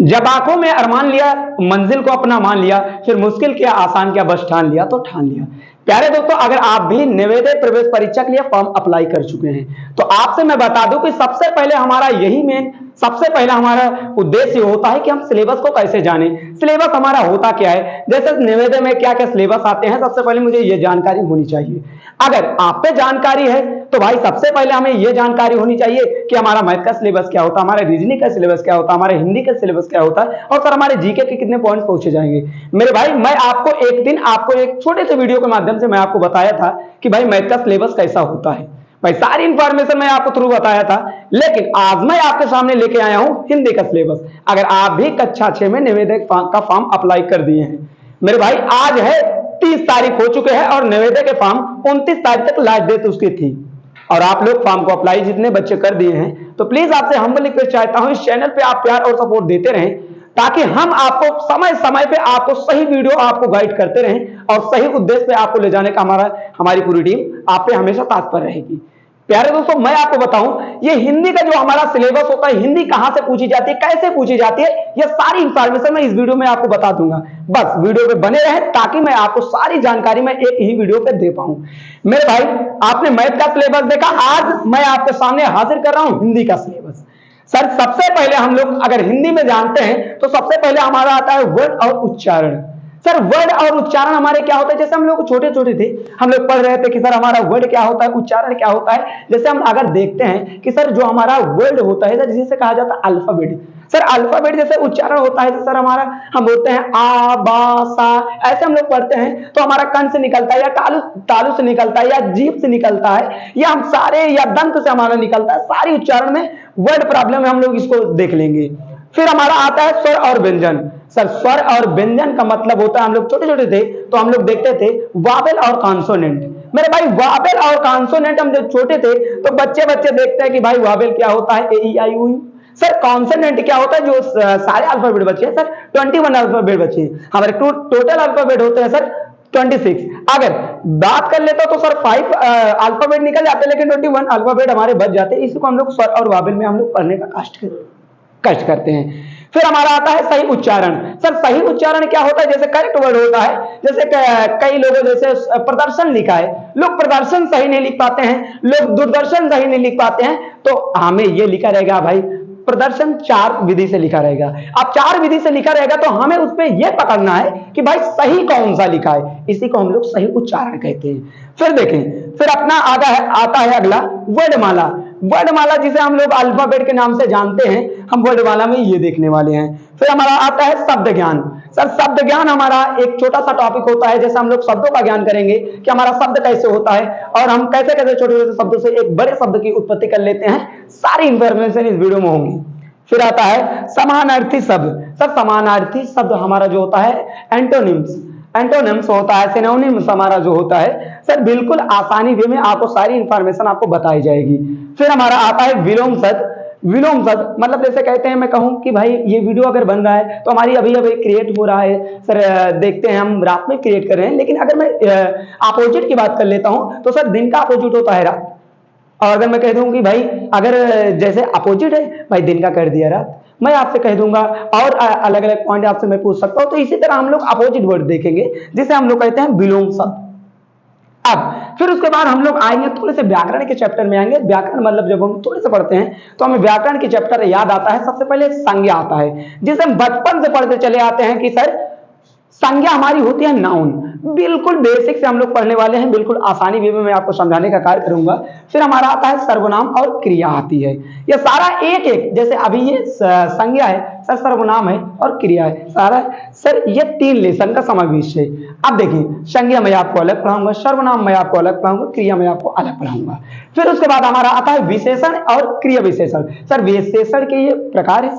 जब आंखों में अरमान लिया, मंजिल को अपना मान लिया, फिर मुश्किल किया आसान किया, बस ठान लिया तो ठान लिया। प्यारे दोस्तों, अगर आप भी निवेदक प्रवेश परीक्षा के लिए फॉर्म अप्लाई कर चुके हैं तो आपसे मैं बता दूं कि सबसे पहले हमारा यही सबसे पहला हमारा उद्देश्य होता है कि हम सिलेबस को कैसे जानें। सिलेबस हमारा होता क्या है, जैसे निवेदक में क्या क्या सिलेबस आते हैं, सबसे पहले मुझे ये जानकारी होनी चाहिए। अगर आप पे जानकारी है तो भाई सबसे पहले हमें यह जानकारी होनी चाहिए कि हमारा मैथ का सिलेबस क्या होता है, हमारा रीजनिंग का सिलेबस क्या होता है, हमारा हिंदी का सिलेबस क्या होता है, और सर हमारे जीके के कितने पॉइंट्स पूछे जाएंगे। मेरे भाई, मैं आपको एक दिन एक छोटे से वीडियो के माध्यम से मैं आपको बताया था कि भाई मैथ का सिलेबस कैसा होता है। भाई सारी इंफॉर्मेशन मैं आपको थ्रू बताया था, लेकिन आज मैं आपके सामने लेके आया हूं हिंदी का सिलेबस। अगर आप भी कक्षा 6 में निवेदक का फॉर्म अप्लाई कर दिए हैं, मेरे भाई आज है 30 तारीख हो चुके हैं और निवेदक के फॉर्म 29 तारीख तक लास्ट डेट उसकी थी, और आप लोग फॉर्म को अप्लाई जितने बच्चे कर दिए हैं, तो प्लीज आपसे हम्बल रिक्वेस्ट चाहता हूं इस चैनल पे आप प्यार और सपोर्ट देते रहें, ताकि हम आपको समय समय पे आपको सही वीडियो आपको गाइड करते रहें और सही उद्देश्य पे आपको ले जाने का हमारी पूरी टीम आप पे हमेशा तत्पर रहेगी। प्यारे दोस्तों, मैं आपको बताऊं, ये हिंदी का जो हमारा सिलेबस होता है, हिंदी कहां से पूछी जाती है, कैसे पूछी जाती है, ये सारी इंफॉर्मेशन मैं इस वीडियो में आपको बता दूंगा। बस वीडियो पे बने रहें ताकि मैं आपको सारी जानकारी मैं एक ही वीडियो पे दे पाऊं। मेरे भाई, आपने मैथ का सिलेबस देखा, आज मैं आपके सामने हाजिर कर रहा हूं हिंदी का सिलेबस। सर सबसे पहले हम लोग अगर हिंदी में जानते हैं तो सबसे पहले हमारा आता है वर्ड और उच्चारण। सर वर्ड और उच्चारण हमारे क्या होता है, जैसे हम लोग छोटे छोटे थे हम लोग पढ़ रहे थे कि सर हमारा वर्ड क्या होता है, उच्चारण क्या होता है। जैसे हम अगर देखते हैं कि सर जो हमारा वर्ड होता है, जिसे कहा जाता है अल्फाबेट, सर अल्फाबेट जैसे उच्चारण होता है, तो सर हमारा हम बोलते हैं आ बा सा, ऐसे हम लोग पढ़ते हैं तो हमारा कन से निकलता है या तालु से निकलता है या जीभ से निकलता है या हम सारे या दंत से हमारा निकलता है। सारी उच्चारण में वर्ड प्रॉब्लम है, हम लोग इसको देख लेंगे। फिर हमारा आता है स्वर और व्यंजन। सर स्वर और व्यंजन का मतलब होता है, हम लोग छोटे छोटे थे तो हम लोग देखते थे वावेल और कॉन्सोनेंट। मेरे भाई वावेल और कॉन्सोनेंट हम जब छोटे थे तो बच्चे देखते हैं कि भाई वावेल क्या होता है, ए ई आई ऊ। सर कॉन्सोनेंट क्या होता है, जो सारे अल्फाबेट बचे हैं, सर 21 अल्फाबेट बचे हैं हमारे, टोटल अल्फाबेट होते हैं सर 26। अगर बात कर लेते तो सर 5 अल्फाबेट निकल जाते, लेकिन 21 अल्फाबेट हमारे बच जाते। इसको हम लोग स्वर और वावेल में हम लोग पढ़ने का कष्ट करते हैं। फिर हमारा आता है सही उच्चारण। सर सही उच्चारण क्या होता है, जैसे करेक्ट वर्ड होता है, जैसे कई लोगों जैसे प्रदर्शन लिखा है, लोग प्रदर्शन सही नहीं लिख पाते हैं, लोग दूरदर्शन सही नहीं लिख पाते हैं, तो हमें ये लिखा रहेगा भाई प्रदर्शन 4 विधि से लिखा रहेगा। अब 4 विधि से लिखा रहेगा तो हमें उसमें यह पकड़ना है कि भाई सही कौन सा लिखा है, इसी को हम लोग सही उच्चारण कहते हैं। फिर देखें, फिर अपना आता है अगला वर्णमाला। वर्णमाला जिसे हम लोग अल्फाबेट के नाम से जानते हैं, हम वर्णमाला में ये देखने वाले हैं। फिर हमारा आता है शब्द ज्ञान। सर शब्द ज्ञान हमारा एक छोटा सा टॉपिक होता है, जैसे हम लोग शब्दों का ज्ञान करेंगे कि हमारा शब्द कैसे होता है और हम कैसे कैसे छोटे छोटे शब्दों से एक बड़े शब्द की उत्पत्ति कर लेते हैं। सारी इंफॉर्मेशन इस वीडियो में होंगी। फिर आता है समानार्थी शब्द। सर समानार्थी शब्द हमारा जो होता है एंटोनिम्स होता है, सिनोनिम्स हमारा जो होता है, सर बिल्कुल आसानी वे में आपको सारी इंफॉर्मेशन आपको बताई जाएगी। फिर हमारा आता है विलोम शब्द। विलोम शब्द मतलब जैसे कहते हैं, मैं कहूं कि भाई ये वीडियो अगर बन रहा है तो हमारी अभी क्रिएट हो रहा है, सर देखते हैं हम रात में क्रिएट कर रहे हैं, लेकिन अगर मैं अपोजिट की बात कर लेता हूं तो सर दिन का अपोजिट होता है रात। और अगर मैं कह दूं कि भाई अगर जैसे अपोजिट है भाई दिन का कर दिया रात, मैं आपसे कह दूंगा और अलग अलग पॉइंट आपसे मैं पूछ सकता हूं। तो इसी तरह हम लोग अपोजिट वर्ड देखेंगे जिसे हम लोग कहते हैं विलोम शब्द। अब फिर उसके बाद हम लोग आएंगे थोड़े से व्याकरण के चैप्टर में आएंगे। व्याकरण मतलब जब हम थोड़े से पढ़ते हैं तो हमें व्याकरण के चैप्टर याद आता है। सबसे पहले संज्ञा आता है, जिसे हम बचपन से पढ़ते चले आते हैं कि सर संज्ञा हमारी होती है नाउन। बिल्कुल बेसिक से हम लोग पढ़ने वाले हैं, बिल्कुल आसानी वे में मैं आपको समझाने का कार्य करूंगा। फिर हमारा आता है सर्वनाम और क्रिया आती है। ये सारा एक एक, जैसे अभी ये संज्ञा है सर, सर्वनाम है और क्रिया है, सारा सर ये 3 लेसन का समावेश है। अब देखिए, संज्ञा मैं आपको अलग पढ़ाऊंगा, सर्वनाम मैं आपको अलग पढ़ाऊंगा, क्रिया मैं आपको अलग पढ़ाऊंगा। फिर उसके बाद हमारा आता है विशेषण और क्रिया विशेषण। सर विशेषण के ये प्रकार है,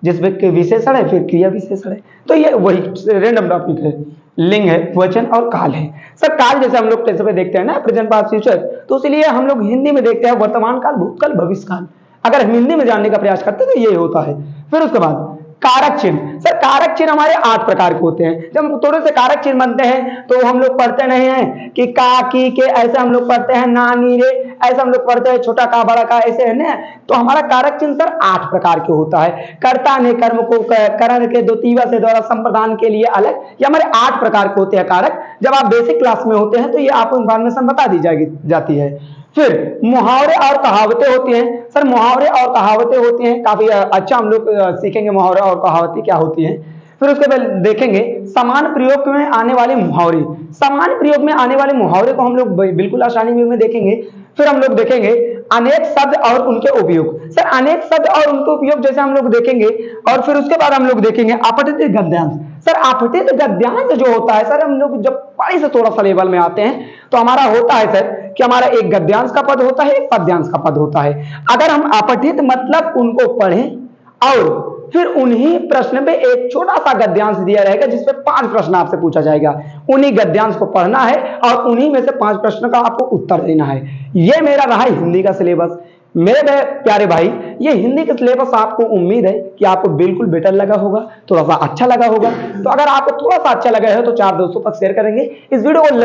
जिसमें विशेषण है फिर क्रिया विशेषण है, तो ये वही रैंडम टॉपिक है। लिंग है, वचन और काल है। सर काल जैसे हम लोग टेस्ट पे देखते हैं ना, प्रेजेंट पास्ट फ्यूचर, तो इसलिए हम लोग हिंदी में देखते हैं वर्तमान काल, भूतकाल, भविष्य काल। अगर हम हिंदी में जानने का प्रयास करते हैं तो ये होता है। फिर उसके बाद कारक चिन्ह। सर कारक चिन्ह हमारे 8 प्रकार के होते हैं। जब हम थोड़े से कारक चिन्ह बनते हैं तो हम लोग पढ़ते नहीं हैं कि का की के, ऐसे हम लोग पढ़ते हैं, ना नी रे, ऐसे हम लोग पढ़ते हैं, छोटा का बड़ा का, ऐसे है ना। तो हमारा कारक चिन्ह सर 8 प्रकार के होता है। कर्ता ने कर्म को करण के द्वितीय से द्वारा संप्रदान के लिए अलग, ये हमारे 8 प्रकार के होते हैं कारक। जब आप बेसिक क्लास में होते हैं तो ये आपको इन्फॉर्मेशन बता दी जाती है। फिर मुहावरे और कहावतें होती हैं। सर मुहावरे और कहावतें होती हैं, काफी अच्छा हम लोग सीखेंगे मुहावरे और कहावतें क्या होती हैं। फिर उसके बाद देखेंगे समान प्रयोग में आने वाले मुहावरे। समान प्रयोग में आने वाले मुहावरे को हम लोग बिल्कुल आसानी में देखेंगे। फिर हम लोग देखेंगे अनेक शब्द और उनके उपयोग। सर अनेक शब्द और उनके उपयोग जैसे हम लोग देखेंगे। और फिर उसके बाद हम लोग देखेंगे अपठित गद्यांश। सर अपठित गद्यांश जो होता है, सर हम लोग जब पढ़ाई से थोड़ा सा लेवल में आते हैं तो हमारा होता है सर कि हमारा एक गद्यांश का पद होता है, एक पद्यांश का पद होता है। अगर हम अपठित मतलब उनको पढ़ें और फिर उन्हीं प्रश्न में एक छोटा सा गद्यांश दिया रहेगा जिसमें 5 प्रश्न आपसे पूछा जाएगा। उन्हीं गद्यांश को पढ़ना है और उन्हीं में से 5 प्रश्न का आपको उत्तर देना है। यह मेरा रहा हिंदी का सिलेबस। मेरे प्यारे भाई, ये हिंदी का सिलेबस आपको उम्मीद है कि आपको बिल्कुल बेटर लगा होगा, थोड़ा सा अच्छा लगा होगा। तो अगर आपको थोड़ा सा अच्छा लगा है तो 4 दोस्तों तक शेयर करेंगे इस वीडियो को।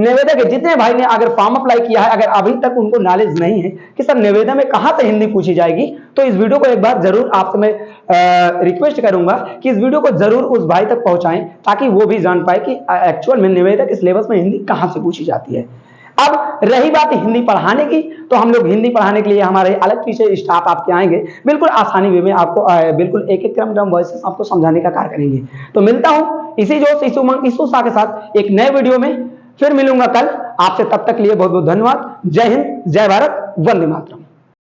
निवेदा के जितने भाई ने अगर फॉर्म अप्लाई किया है, अगर अभी तक उनको नॉलेज नहीं है कि सर निवेदा में कहां से हिंदी पूछी जाएगी, तो इस वीडियो को एक बार जरूर आपसे मैं रिक्वेस्ट करूंगा कि इस वीडियो को जरूर उस भाई तक पहुंचाएं ताकि वो भी जान पाए कि एक्चुअल में निवेदा के सिलेबस में हिंदी कहां से पूछी जाती है। अब रही बात हिंदी पढ़ाने की, तो हम लोग हिंदी पढ़ाने के लिए हमारे अलग से स्टाफ आपके आएंगे, बिल्कुल आसानी वे में आपको बिल्कुल एक एक क्रम वॉइस आपको समझाने का कार्य करेंगे। तो मिलता हूं इसी जोश, इस उमंग, इस उत्साह के साथ एक नए वीडियो में। फिर मिलूंगा कल आपसे, तब तक लिए बहुत बहुत धन्यवाद। जय हिंद, जय भारत, वंदे मातरम।